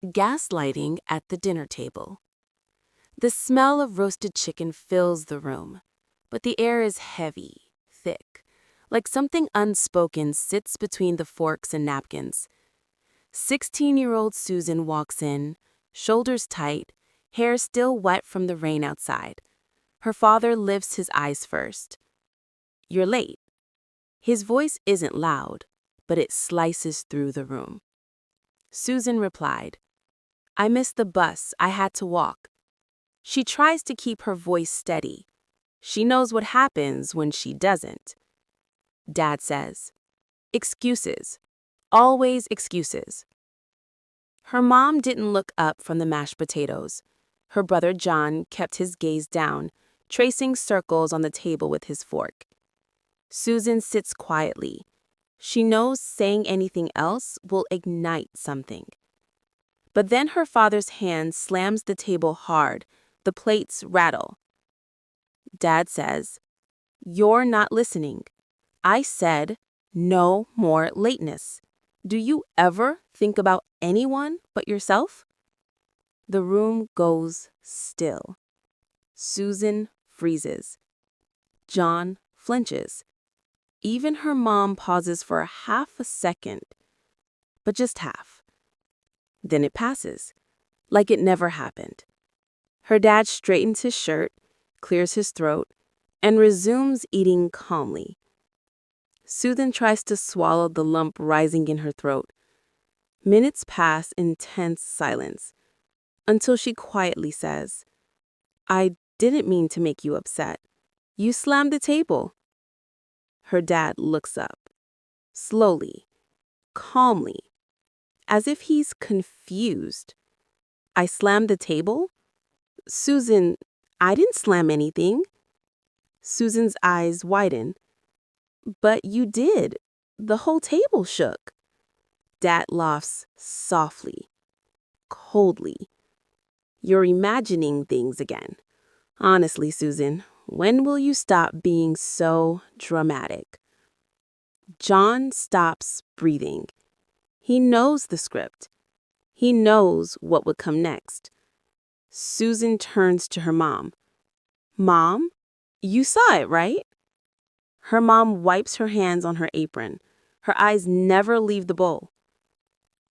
Gaslighting at the dinner table. The smell of roasted chicken fills the room, but the air is heavy, thick, like something unspoken sits between the forks and napkins. 16-year-old Susan walks in, shoulders tight, hair still wet from the rain outside. Her father lifts his eyes first. "You're late." His voice isn't loud, but it slices through the room. Susan replied, "I missed the bus, I had to walk." She tries to keep her voice steady. She knows what happens when she doesn't. Dad says, "Excuses. Always excuses." Her mom didn't look up from the mashed potatoes. Her brother John kept his gaze down, tracing circles on the table with his fork. Susan sits quietly. She knows saying anything else will ignite something. But then her father's hand slams the table hard. The plates rattle. Dad says, "You're not listening. I said no more lateness. Do you ever think about anyone but yourself?" The room goes still. Susan freezes. John flinches. Even her mom pauses for half a second, but just half. Then it passes, like it never happened. Her dad straightens his shirt, clears his throat, and resumes eating calmly. Susan tries to swallow the lump rising in her throat. Minutes pass in tense silence, until she quietly says, "I didn't mean to make you upset. You slammed the table." Her dad looks up, slowly, calmly, as if he's confused. "I slammed the table? Susan, I didn't slam anything." Susan's eyes widen. "But you did. The whole table shook." Dad laughs softly, coldly. "You're imagining things again. Honestly, Susan, when will you stop being so dramatic?" John stops breathing. He knows the script. He knows what would come next. Susan turns to her mom. "Mom, you saw it, right?" Her mom wipes her hands on her apron. Her eyes never leave the bowl.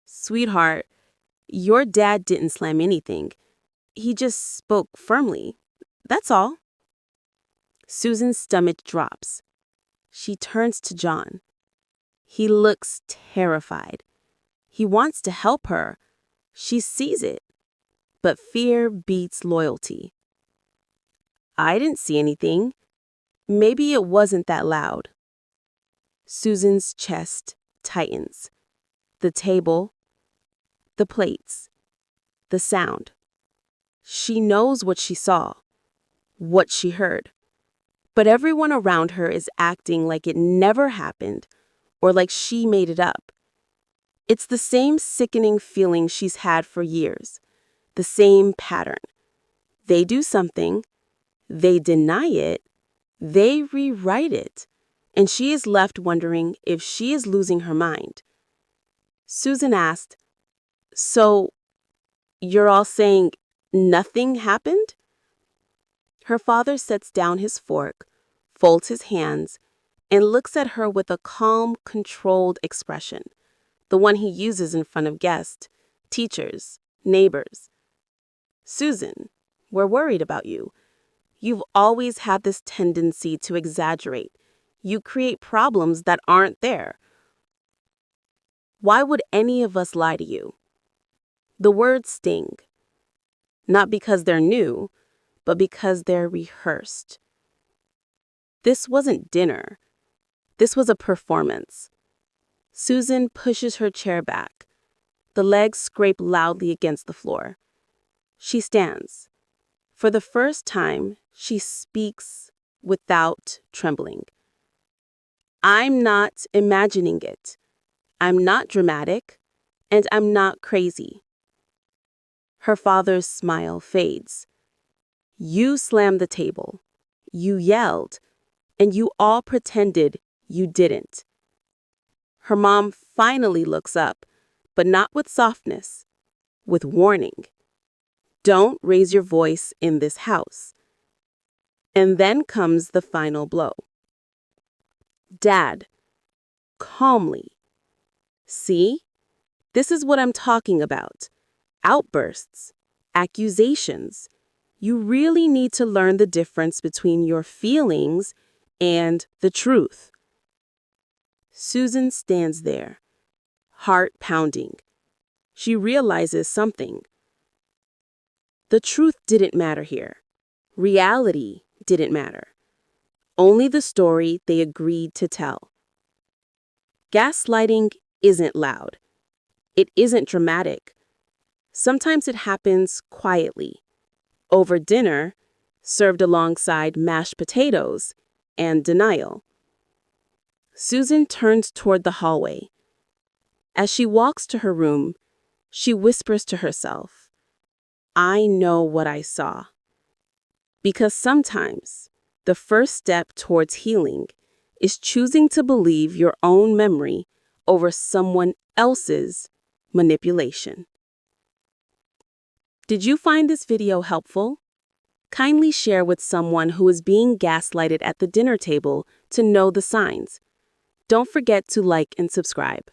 "Sweetheart, your dad didn't slam anything. He just spoke firmly. That's all." Susan's stomach drops. She turns to John. He looks terrified. He wants to help her. She sees it. But fear beats loyalty. "I didn't see anything. Maybe it wasn't that loud." Susan's chest tightens. The table, the plates, the sound. She knows what she saw, what she heard. But everyone around her is acting like it never happened or like she made it up. It's the same sickening feeling she's had for years, the same pattern. They do something, they deny it, they rewrite it, and she is left wondering if she is losing her mind. Susan asked, "So, you're all saying nothing happened?" Her father sets down his fork, folds his hands, and looks at her with a calm, controlled expression, the one he uses in front of guests, teachers, neighbors. "Susan, we're worried about you. You've always had this tendency to exaggerate. You create problems that aren't there. Why would any of us lie to you?" The words sting, not because they're new, but because they're rehearsed. This wasn't dinner. This was a performance. Susan pushes her chair back. The legs scrape loudly against the floor. She stands. For the first time, she speaks without trembling. "I'm not imagining it. I'm not dramatic, and I'm not crazy." Her father's smile fades. "You slammed the table. You yelled, and you all pretended you didn't." Her mom finally looks up, but not with softness, with warning. Don't raise your voice in this house. And then comes the final blow. Dad, calmly. See? This is what I'm talking about. Outbursts, accusations. You really need to learn the difference between your feelings and the truth. Susan stands there, heart pounding. She realizes something. The truth didn't matter here. Reality didn't matter. Only the story they agreed to tell. Gaslighting isn't loud. It isn't dramatic. Sometimes it happens quietly, over dinner, served alongside mashed potatoes and denial. Susan turns toward the hallway. As she walks to her room, she whispers to herself, I know what I saw. Because sometimes the first step towards healing is choosing to believe your own memory over someone else's manipulation. Did you find this video helpful? Kindly share with someone who is being gaslighted at the dinner table to know the signs. Don't forget to like and subscribe.